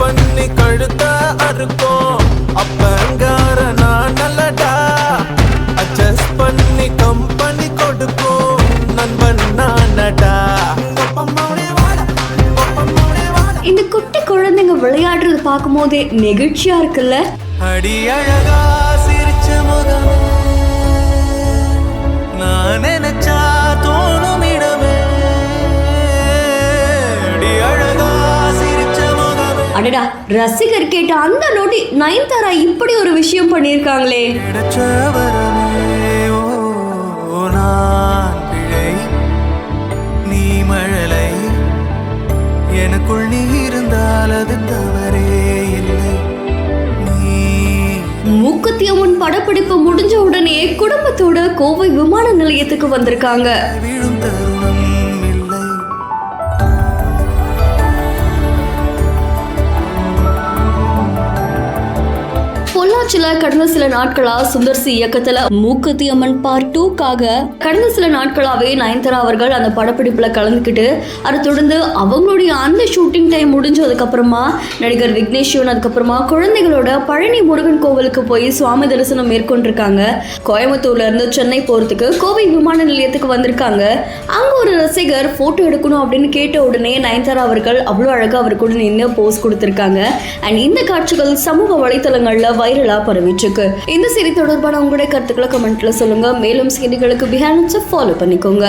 பண்ணி கழுத்த அறுக்கும் அப்பங்கார நான் நல்லடா அட்ஜஸ்ட் பண்ணி கம்பெனி கொடுக்கும் நண்பன் நானடா. இந்த குட்டி குழந்தைங்க விளையாடுறது பார்க்கும் போதே நெகிழ்ச்சியா இருக்குல்ல. அடி அழகா சிரிச்ச முகமே நான் நினைச்சா தோணும் இடமே. அடி அழகா சிரிச்ச முகமே. அடடா, ரசிகர் கேட்ட அந்த நொடி நயன்தாரா இப்படி ஒரு விஷயம் பண்ணியிருக்காங்களே. கிடைச்ச வரமே ஓ நான் பிழை நீ மழலை எனக்குள் நீ இருந்தால் அது தவறே இல்லை. மூக்குத்தி அம்மன் படப்பிடிப்பு முடிஞ்ச உடனே குடும்பத்தோட கோவை விமான நிலையத்துக்கு வந்திருக்காங்க. விழும் தருணம் இல்லை. பொள்ளாச்சியில கடந்த சில நாட்களா சுந்தர்சி இயக்கத்துல மூக்குத்தி அம்மன் பார்ட் 2க்காக கடந்த சில நாட்களாவே நயன்தாரா அவர்கள் அந்த படப்பிடிப்புல கலந்துக்கிட்டு அதை தொடர்ந்து அவங்களுடைய அந்த ஷூட்டிங் டைம் முடிஞ்சதுக்கு அப்புறமா நடிகர் விக்னேஷ் சிவன் அதுக்கப்புறமா குழந்தைகளோட பழனி முருகன் கோவிலுக்கு போய் சுவாமி தரிசனம் மேற்கொண்டிருக்காங்க. கோயம்புத்தூர்ல இருந்து சென்னை போறதுக்கு கோவை விமான நிலையத்துக்கு வந்திருக்காங்க. அங்க ஒரு ரசிகர் போட்டோ எடுக்கணும் அப்படின்னு கேட்ட உடனே நயன்தாரா அவர்கள் அவ்வளவு அழகா அவர் கூட நின்று போஸ் கொடுத்திருக்காங்க. அண்ட் இந்த காட்சிகள் சமூக வலைதளங்கள்ல வைரலா பரவிட்டு இருக்கு. இந்த செய்தி தொடர்பான உங்களுடைய கருத்துக்களை கமெண்ட்ல சொல்லுங்க. மேலும் செய்திகளுக்கு பிஹைண்ட் ஃபாலோ பண்ணிக்கோங்க.